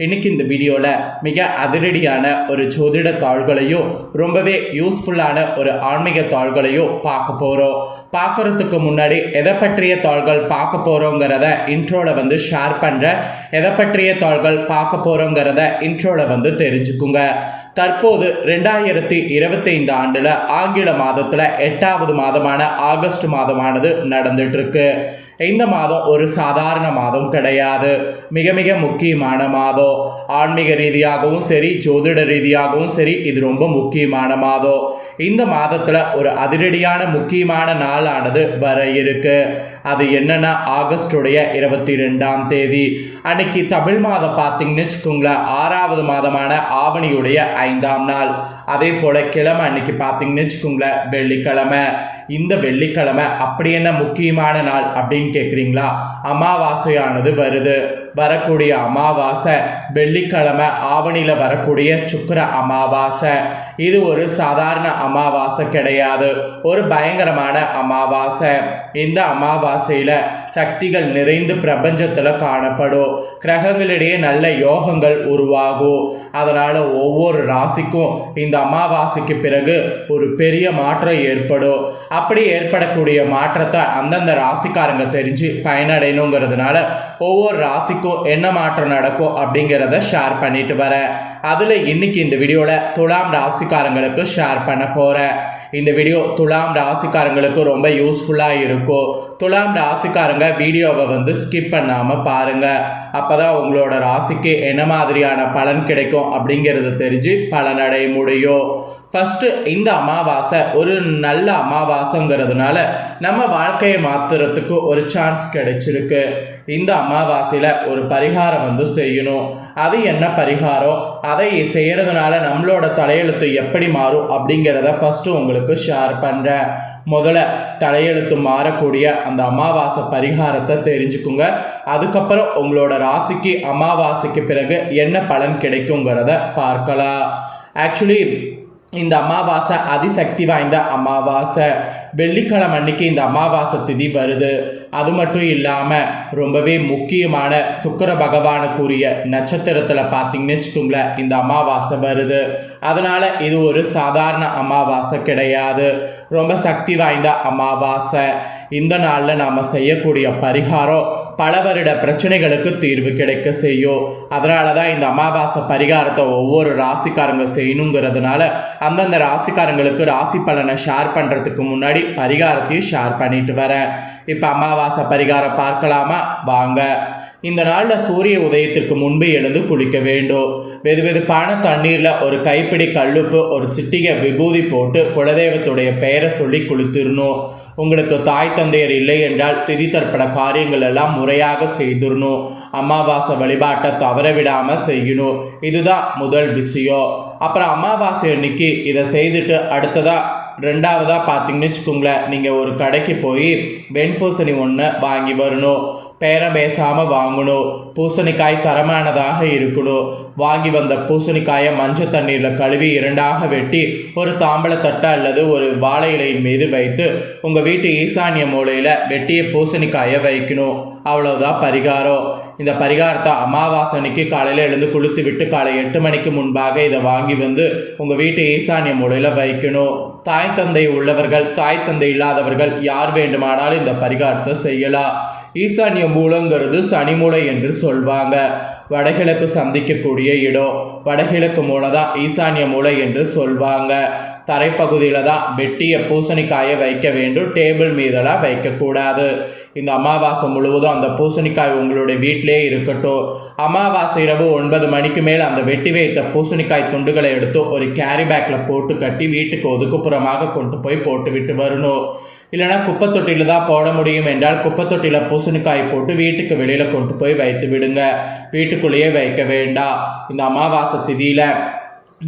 இன்னைக்கு இந்த வீடியோவில் மிக அதிரடியான ஒரு ஜோதிட தாள்களையும் ரொம்பவே யூஸ்ஃபுல்லான ஒரு ஆன்மீக தாள்களையும் பார்க்க போகிறோம். பார்க்கறதுக்கு முன்னாடி எதை பற்றிய தாள்கள் பார்க்க போகிறோங்கிறத இன்ட்ரோட ஷேர் பண்ணுறேன். எதை பற்றிய தாள்கள் பார்க்க போகிறோங்கிறத இன்ட்ரோட தெரிஞ்சுக்குங்க. தற்போது 2025 ஆண்டில் ஆங்கில மாதத்தில் 8வது மாதமான ஆகஸ்ட் மாதமானது நடந்துட்டு இருக்கு. இந்த மாதம் ஒரு சாதாரண மாதம் கிடையாது, மிக மிக முக்கியமான மாதம். ஆன்மீக ரீதியாகவும் சரி, ஜோதிட ரீதியாகவும் சரி, இது ரொம்ப முக்கியமான மாதம். இந்த மாதத்தில் ஒரு அதிரடியான முக்கியமான நாளானது வர இருக்கு. அது என்னன்னா ஆகஸ்டுடைய 22ஆம் தேதி அன்னைக்கு தமிழ் மாதம் பார்த்தீங்கன்னு வச்சுக்கோங்களேன், 6வது மாதமான ஆவணியுடைய 5ஆம் நாள். அதே போல் கிழமை அன்னைக்கு பார்த்தீங்கன்னு வச்சுக்கோங்களேன், வெள்ளிக்கிழமை. இந்த வெள்ளிக்கிழமை அப்படி என்ன முக்கியமான நாள் அப்படின்னு கேட்குறீங்களா? அமாவாசையானது வருது. வரக்கூடிய அமாவாசை வெள்ளிக்கிழமை, ஆவணியில் வரக்கூடிய சுக்கிர அமாவாசை. இது ஒரு சாதாரண அமாவாசை கிடையாது, ஒரு பயங்கரமான அமாவாசை. இந்த அமாவாசையில் சக்திகள் நிறைந்து பிரபஞ்சத்தில் காணப்படும். கிரகங்களிடையே நல்ல யோகங்கள் உருவாகும். அதனால் ஒவ்வொரு ராசிக்கும் இந்த அமாவாசைக்கு பிறகு ஒரு பெரிய மாற்றம் ஏற்படும். அப்படி ஏற்படக்கூடிய மாற்றத்தை அந்தந்த ராசிக்காரங்க தெரிஞ்சு பயனடையணுங்கிறதுனால ஒவ்வொரு ராசிக்கும் என்ன மாற்றம் நடக்கும் அப்படிங்கிறத ஷேர் பண்ணிட்டு வரேன். அதில் இன்னைக்கு இந்த வீடியோவில் துலாம் ராசிக்காரங்களுக்கு ஷேர் பண்ண போகிறேன். இந்த வீடியோ துலாம் ராசிக்காரங்களுக்கு ரொம்ப யூஸ்ஃபுல்லாக இருக்கும். துலாம் ராசிக்காரங்க வீடியோவை ஸ்கிப் பண்ணாமல் பாருங்கள். அப்போ தான் உங்களோட ராசிக்கு என்ன மாதிரியான பலன் கிடைக்கும் அப்படிங்கிறது தெரிஞ்சு பலனடைய முடியும். ஃபஸ்ட்டு இந்த அமாவாசை ஒரு நல்ல அமாவாசைங்கிறதுனால நம்ம வாழ்க்கையை மாற்றுறதுக்கு ஒரு சான்ஸ் கிடைச்சிருக்கு. இந்த அமாவாசையில் ஒரு பரிகாரம் செய்யணும். அது என்ன பரிகாரம், அதை செய்கிறதுனால நம்மளோட தலையெழுத்து எப்படி மாறும் அப்படிங்கிறத ஃபஸ்ட்டு உங்களுக்கு ஷேர் பண்ணுறேன். முதல்ல தலையெழுத்து மாறக்கூடிய அந்த அமாவாசை பரிகாரத்தை தெரிஞ்சுக்குங்க. அதுக்கப்புறம் உங்களோட ராசிக்கு அமாவாசைக்கு பிறகு என்ன பலன் கிடைக்குங்கிறத பார்க்கலாம். ஆக்சுவலி இந்த அமாவாசை அதிசக்தி வாய்ந்த அமாவாசை. வெள்ளிக்கிழமை அன்னைக்கு இந்த அமாவாசை திதி வருது. அது மட்டும் இல்லாமல் ரொம்பவே முக்கியமான சுக்கிர பகவானுக்குரிய நட்சத்திரத்தில் பார்த்தீங்கன்னு வச்சுக்கோங்களேன், இந்த அமாவாசை வருது. அதனால் இது ஒரு சாதாரண அமாவாசை கிடையாது, ரொம்ப சக்தி வாய்ந்த அமாவாசை. இந்த நாளில் நாம் செய்யக்கூடிய பரிகாரம் பல வருட பிரச்சனைகளுக்கு தீர்வு கிடைக்க செய்யும். அதனால தான் இந்த அமாவாசை பரிகாரத்தை ஒவ்வொரு ராசிக்காரங்க செய்யணுங்கிறதுனால அந்தந்த ராசிக்காரங்களுக்கு ராசி பலனை ஷேர் பண்ணுறதுக்கு முன்னாடி பரிகாரத்தையும் ஷேர் பண்ணிட்டு வரேன். இப்போ அமாவாசை பரிகாரம் பார்க்கலாமா? வாங்க. இந்த நாளில் சூரிய உதயத்திற்கு முன்பு எழுந்து குளிக்க வேண்டும். வெதுவெதுப்பான தண்ணீரில் ஒரு கைப்பிடி கல்லுப்பு, ஒரு சிட்டிகை விபூதி போட்டு குலதெய்வத்துடைய பெயரை சொல்லி குளித்திடணும். உங்களுக்கு தாய் தந்தையர் இல்லை என்றால் திதி தர்ப்பண காரியங்கள் எல்லாம் முறையாக செய்திடணும். அமாவாசை வழிபாட்டை தவற விடாமல் செய்யணும். இதுதான் முதல் விஷயம். அப்புறம் அமாவாசை அன்னைக்கு இதை செய்துட்டு அடுத்ததாக ரெண்டாவதாக பார்த்தீங்கன்னு வச்சுக்கோங்களேன், நீங்கள் ஒரு கடைக்கு போய் வெண்பூசணி ஒன்று வாங்கி வரணும். பேரம் பேசாமல் வாங்கணும். பூசணிக்காய் தரமானதாக இருக்கணும். வாங்கி வந்த பூசணிக்காயை மஞ்சள் தண்ணீரில் கழுவி 2ஆக வெட்டி ஒரு தாம்பழத்தட்டை அல்லது ஒரு வாழை இலையின் மீது வைத்து உங்கள் வீட்டு ஈசானிய மூலையில் வெட்டிய பூசணிக்காயை வைக்கணும். அவ்வளோதான் பரிகாரம். இந்த பரிகாரத்தை அமாவாசை அன்னைக்கு காலையில் எழுந்து குளித்து விட்டு காலை 8 மணிக்கு முன்பாக இதை வாங்கி உங்கள் வீட்டு ஈசானிய மூலையில் வைக்கணும். தாய் தந்தை உள்ளவர்கள், தாய் தந்தை இல்லாதவர்கள் யார் வேண்டுமானாலும் இந்த பரிகாரத்தை செய்யலாம். ஈசானிய மூலங்கிறது சனி மூலை என்று சொல்வாங்க. வடகிழக்கு சந்திக்கக்கூடிய இடம் வடகிழக்கு மூலை தான் ஈசானிய மூலை என்று சொல்வாங்க. தரைப்பகுதியில் தான் வெட்டிய பூசணிக்காயை வைக்க வேண்டும், டேபிள் மீதெல்லாம் வைக்கக்கூடாது. இந்த அமாவாசை முழுவதும் அந்த பூசணிக்காய் உங்களுடைய வீட்டிலே இருக்கட்டும். அமாவாசை இரவு 9 மணிக்கு மேல் அந்த வெட்டி வைத்த பூசணிக்காய் துண்டுகளை எடுத்து ஒரு கேரி பேக்கில் போட்டு கட்டி வீட்டுக்கு ஒதுக்குப்புறமாக கொண்டு போய் போட்டு விட்டு வரணும். இல்லைனா குப்பை தொட்டியில் தான் போட முடியும் என்றால் குப்பை தொட்டியில் பூசணிக்காய் போட்டு வீட்டுக்கு வெளியில் கொண்டு போய் வைத்து விடுங்க. வீட்டுக்குள்ளேயே வைக்க வேண்டாம். இந்த அமாவாசை திதியில்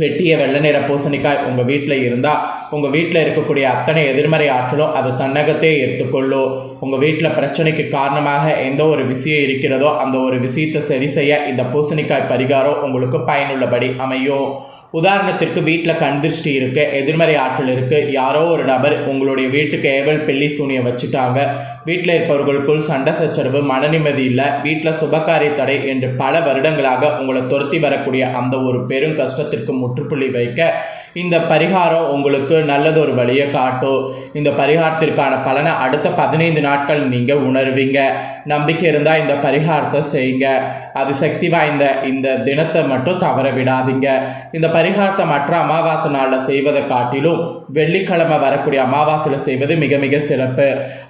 வெட்டிய வெள்ளை நிற பூசணிக்காய் உங்கள் வீட்டில் இருந்தால் உங்கள் வீட்டில் இருக்கக்கூடிய அத்தனை எதிர்மறை ஆற்றலும் அது தன்னகத்தே எடுத்துக்கொள்ளும். உங்கள் வீட்டில் பிரச்சனைக்கு காரணமாக எந்த ஒரு விஷயம் இருக்கிறதோ அந்த ஒரு விஷயத்தை சரி செய்ய இந்த பூசணிக்காய் பரிகாரம் உங்களுக்கு பயனுள்ளபடி அமையும். உதாரணத்திற்கு வீட்டில் கண் திருஷ்டி இருக்குது, எதிர்மறை ஆற்றல் இருக்குது, யாரோ ஒரு நபர் உங்களுடைய வீட்டுக்கு ஏவல் பில்லி சூனியம் வச்சுட்டாங்க, வீட்டில் இருப்பவர்களுக்குள் சண்டை சச்சரவு, மன நிம்மதி இல்லை, வீட்டில் சுபகாரிய தடை என்று பல வருடங்களாக உங்களை துரத்தி வரக்கூடிய அந்த ஒரு பெரும் கஷ்டத்திற்கு முற்றுப்புள்ளி வைக்க இந்த பரிகாரம் உங்களுக்கு நல்லதொரு வழியை காட்டும். இந்த பரிகாரத்திற்கான பலனை அடுத்த 15 நாட்கள் நீங்கள் உணர்வீங்க. நம்பிக்கை இருந்தால் இந்த பரிகாரத்தை செய்யுங்க. அது சக்தி வாய்ந்த இந்த தினத்தை மட்டும் தவற விடாதீங்க. இந்த பரிகாரத்தை மற்ற அமாவாசை நாளில் செய்வதை காட்டிலும் வெள்ளிக்கிழமை வரக்கூடிய அமாவாசையில் செய்வது மிக மிக சிறப்பு.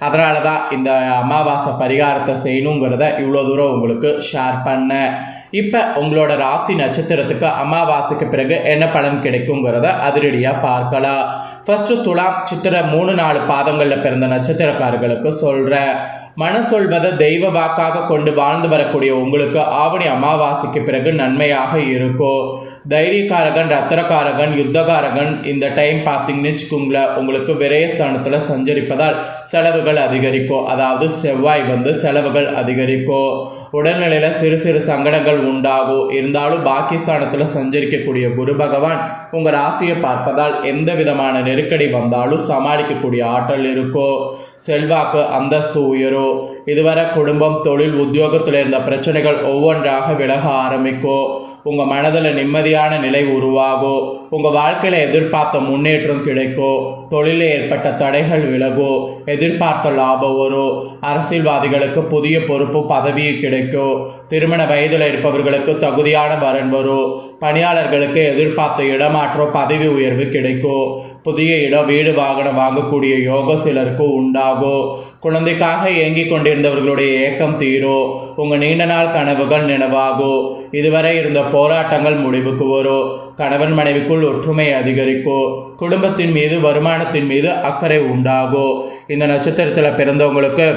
அதனால தான் இந்த அமாவாசை பரிகாரத்தை செய்யணுங்கிறத இவ்வளோ தூரம் உங்களுக்கு ஷேர் பண்ணேன். இப்போ உங்களோட ராசி நட்சத்திரத்துக்கு அமாவாசைக்கு பிறகு என்ன பலன் கிடைக்குங்கிறத அதிரடியாக பார்க்கலாம். ஃபர்ஸ்ட் துலாம், சித்திரை 3-4 பாதங்களில் பிறந்த நட்சத்திரக்காரர்களுக்கு சொல்கிறேன். மன சொல்வதை தெய்வ வாக்காக கொண்டு வாழ்ந்து வரக்கூடிய உங்களுக்கு ஆவணி அமாவாசைக்கு பிறகு நன்மையாக இருக்கும். தைரியக்காரகன், ரத்தனக்காரகன், யுத்தகாரகன் இந்த டைம் பார்த்தீங்கன்னு வச்சுக்கோங்களேன், உங்களுக்கு விரயஸ்தானத்தில் சஞ்சரிப்பதால் செலவுகள் அதிகரிக்கும். அதாவது செவ்வாய் செலவுகள் அதிகரிக்கும். உடல்நிலையில் சிறு சிறு சங்கடங்கள் உண்டாகும். இருந்தாலும் பாகிஸ்தானத்தில் சஞ்சரிக்கக்கூடிய குரு பகவான் உங்கள் ராசியை பார்ப்பதால் எந்த விதமான நெருக்கடி வந்தாலும் சமாளிக்கக்கூடிய ஆற்றல் இருக்கும். செல்வாக்கு, அந்தஸ்து உயரும். இதுவரை குடும்பம், தொழில், உத்தியோகத்தில் இருந்த பிரச்சனைகள் ஒவ்வொன்றாக விலக ஆரம்பிக்கும். உங்கள் மனதில் நிம்மதியான நிலை உருவாகும். உங்கள் வாழ்க்கையில் எதிர்பார்த்த முன்னேற்றம் கிடைக்கும். தொழிலில் ஏற்பட்ட தடைகள் விலகும். எதிர்பார்த்த லாபம் வரும். அரசியல்வாதிகளுக்கு புதிய பொறுப்பு, பதவி கிடைக்கும். திருமண வயதில் இருப்பவர்களுக்கு தகுதியான வரன் வரும். பணியாளர்களுக்கு எதிர்பார்த்த இடமாற்றம், பதவி உயர்வு கிடைக்கும். புதிய இடம், வீடு, வாகனம் வாங்கக்கூடிய யோகம் சிலருக்கு உண்டாகும். குழந்தைக்காக ஏங்கிக் கொண்டிருந்தவர்களுடைய ஏக்கம் தீரும். உங்கள் நீண்ட நாள் கனவுகள் நினைவாகும். இதுவரை இருந்த போராட்டங்கள் முடிவுக்கு வரும். கணவன் மனைவிக்குள் ஒற்றுமை அதிகரிக்கும். குடும்பத்தின் மீது, வருமானத்தின் மீது அக்கறை உண்டாகும். இந்த நட்சத்திரத்தில் பிறந்தவங்களுக்கு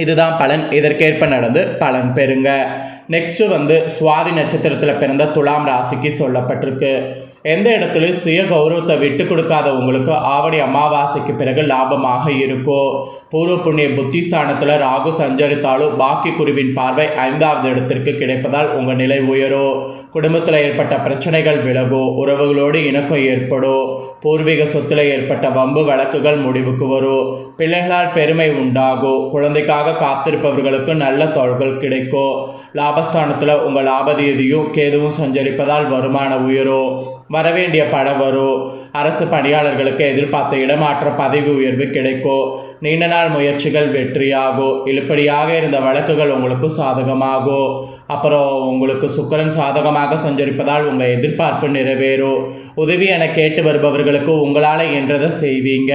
இதுதான் பலன். இதற்கேற்ப நடந்து பலன் பெறுங்க. நெக்ஸ்ட்டு சுவாதி நட்சத்திரத்தில் பிறந்த துலாம் ராசிக்கு சொல்லப்பட்டிருக்கு. எந்த இடத்துலையும் சுய கௌரவத்தை விட்டு கொடுக்காத உங்களுக்கு ஆவணி அமாவாசைக்கு பிறகு லாபமாக இருக்கும். பூர்வ புண்ணிய புத்திஸ்தானத்தில் ராகு சஞ்சரித்தாலும் பாக்கி குருவின் பார்வை 5வது இடத்திற்கு கிடைப்பதால் உங்கள் நிலை உயரும். குடும்பத்தில் ஏற்பட்ட பிரச்சனைகள் விலகும். உறவுகளோடு இணக்கம் ஏற்படும். பூர்வீக சொத்தில் ஏற்பட்ட வம்பு வழக்குகள் முடிவுக்கு வரும். பிள்ளைகளால் பெருமை உண்டாகும். குழந்தைக்காக காத்திருப்பவர்களுக்கு நல்ல தோள்கள் கிடைக்கும். லாபஸ்தானத்தில் உங்கள் லாபதீதியும் கேதுவும் சஞ்சரிப்பதால் வருமானம் உயரும். வரவேண்டிய பணம் வரும். அரசு பணியாளர்களுக்கு எதிர்பார்த்த இடமாற்ற, பதவி உயர்வு கிடைக்கும். நீண்ட நாள் முயற்சிகள் வெற்றியாகும். இழுப்படியாக இருந்த வழக்குகள் உங்களுக்கு சாதகமாகும். அப்புறம் உங்களுக்கு சுக்கிரன் சாதகமாக சஞ்சரிப்பதால் உங்கள் எதிர்பார்ப்பு நிறைவேறும். உதவி என கேட்டு வருபவர்களுக்கு உங்களால் என்றதை செய்வீங்க.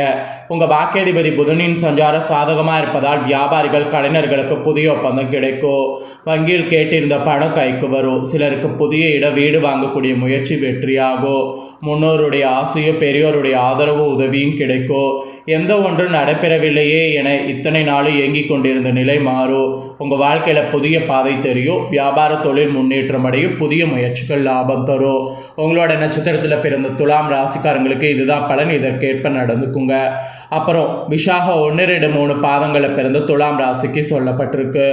உங்கள் பாக்கியாதிபதி புதனின் சஞ்சாரம் சாதகமாக இருப்பதால் வியாபாரிகள், கலைஞர்களுக்கு புதிய ஒப்பந்தம் கிடைக்கும். வங்கியில் கேட்டிருந்த பணம் கைக்கு வரும். சிலருக்கு புதிய இடம், வீடு வாங்கக்கூடிய முயற்சி வெற்றியாகும். முன்னோருடைய ஆசையும் பெரியோருடைய ஆதரவு, உதவியும் கிடைக்கும். எந்த ஒன்றும் நடைபெறவில்லையே என இத்தனை நாளும் இயங்கிக் கொண்டிருந்த நிலை மாறும். உங்கள் வாழ்க்கையில் புதிய பாதை தெரியும். வியாபார, தொழில் முன்னேற்றம் அடையும். புதிய முயற்சிகள் லாபம் தரும். உங்களோட நட்சத்திரத்தில் பிறந்த துலாம் ராசிக்காரங்களுக்கு இதுதான் பலன். இதற்கேற்ப நடந்துக்குங்க. அப்புறம் விஷாக 1, 2, 3 பாதங்களில் பிறந்த துலாம் ராசிக்கு சொல்லப்பட்டிருக்கு.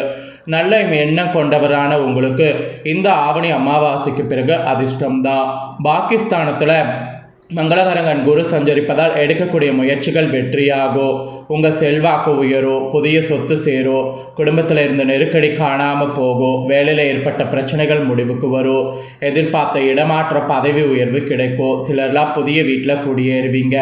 நல்ல எண்ணம் கொண்டவரான உங்களுக்கு இந்த ஆவணி அமாவாசைக்கு பிறகு அதிர்ஷ்டம்தான். பாகிஸ்தானத்தில் மங்களகரங்கன் குரு சஞ்சரிப்பதால் எடுக்கக்கூடிய முயற்சிகள் வெற்றியாகும். உங்கள் செல்வாக்கு உயரும். புதிய சொத்து சேரும். குடும்பத்தில் இருந்த நெருக்கடி காணாமல் போகும். வேலையில் ஏற்பட்ட பிரச்சனைகள் முடிவுக்கு வரும். எதிர்பார்த்த இடமாற்ற, பதவி உயர்வு கிடைக்கும். சிலர்லாம் புதிய வீட்டில் குடியேறுவீங்க.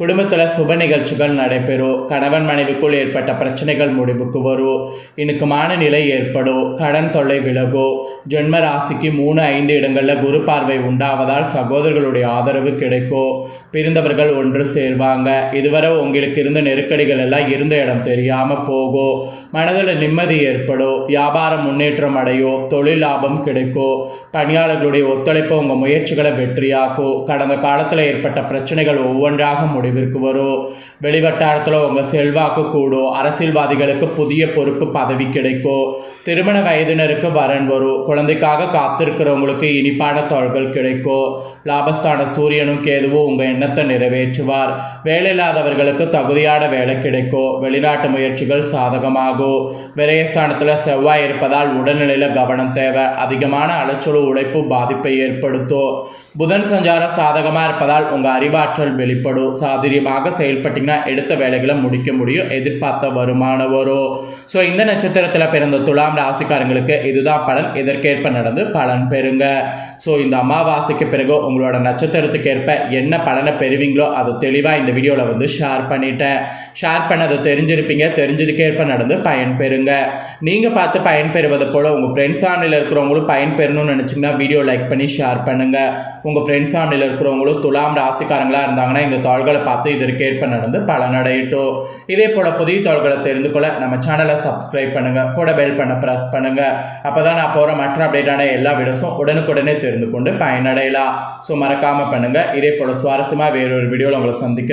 குடும்பத்தில் சுப நிகழ்ச்சிகள் நடைபெறும். கணவன் மனைவிக்குள் ஏற்பட்ட பிரச்சனைகள் முடிவுக்கு வரும். இணுக்கமான நிலை ஏற்படும். கடன் தொல்லை விலகும். ஜென்ம ராசிக்கு 3, 5 இடங்களில் குரு பார்வை உண்டாவதால் சகோதரர்களுடைய ஆதரவு கிடைக்கும். பிரிந்தவர்கள் ஒன்று சேர்வாங்க. இதுவரை உங்களுக்கு இருந்த நெருக்கடிகள் எல்லாம் இருந்த இடம் தெரியாமல் போகும். மனதில் நிம்மதி ஏற்படும். வியாபாரம் முன்னேற்றம் அடையும். தொழில் லாபம் கிடைக்கும். பணியாளர்களுடைய ஒத்துழைப்பு உங்கள் முயற்சிகளை வெற்றியாக்கும். கடந்த காலத்தில் ஏற்பட்ட பிரச்சனைகள் ஒவ்வொன்றாக முடிவிற்கு வரும். வெளிவட்டாரத்தில் உங்கள் செல்வாக்கு கூடும். அரசியல்வாதிகளுக்கு புதிய பொறுப்பு, பதவி கிடைக்கும். திருமண வயதினருக்கு வரன் வரும். குழந்தைக்காக காத்திருக்கிறவங்களுக்கு இனிப்பான தோள்கள் கிடைக்கும். லாபஸ்தான சூரியனும் கேதுவும் உங்கள் எண்ணத்தை நிறைவேற்றுவார். வேலை இல்லாதவர்களுக்கு தகுதியான வேலை கிடைக்கும். வெளிநாட்டு முயற்சிகள் சாதகமாகும். விரயஸ்தானத்தில் செவ்வாய் இருப்பதால் உடல்நிலையில் கவனம் தேவை. அதிகமான அலைச்சலும் உழைப்பு பாதிப்பை ஏற்படுத்தும். புதன் சஞ்சாரம் சாதகமாக இருப்பதால் உங்கள் அறிவாற்றல் வெளிப்படும். சாதுரியமாக செயல்பட்டிங்கன்னா எடுத்த வேலைகளை முடிக்க முடியும். எதிர்பார்த்த வருமானம் வரும். ஸோ இந்த நட்சத்திரத்தில் பிறந்த துலாம் ராசிக்காரங்களுக்கு இதுதான் பலன். இதற்கேற்ப நடந்து பலன் பெறுங்க. ஸோ இந்த அமாவாசைக்கு பிறகு உங்களோட நட்சத்திரத்துக்கு ஏற்ப என்ன பலனை பெறுவீங்களோ அதை தெளிவாக இந்த வீடியோவில் வந்து ஷேர் பண்ணிட்டேன். ஷேர் பண்ணதை தெரிஞ்சிருப்பீங்க. தெரிஞ்சதுக்கேற்ப நடந்து பயன் பெறுங்க. நீங்கள் பார்த்து பயன் பெறுவது போல் உங்கள் ஃப்ரெண்ட்ஸ் ஃபேமிலியில் இருக்கிறவங்களும் பயன் பெறணும்னு நினச்சிங்கன்னா வீடியோ லைக் பண்ணி ஷேர் பண்ணுங்கள். உங்கள் ஃப்ரெண்ட்ஸ் ஃபேமிலியில் இருக்கிறவங்களும் துலாம் ராசிக்காரங்களாக இருந்தாங்கன்னா இந்த தாள்களை பார்த்து இதற்கேற்ப நடந்து பலனடையட்டும். இதே போல் புதிய தாள்களை தெரிந்து கொள்ள நம்ம சேனலை சப்ஸ்கிரைப் பண்ணுங்கள். கூட பெல் பண்ண ப்ரெஸ் பண்ணுங்கள். அப்போ தான் நான் போகிற மற்ற அப்டேட்டான எல்லா வீடியோஸும் உடனுக்குடனே தெரிந்து கொண்டு பயனடையலாம். ஸோ மறக்காமல் பண்ணுங்கள். இதே போல் சுவாரஸ்யமாக வேறொரு வீடியோவில் உங்களை சந்திக்கிறேன்.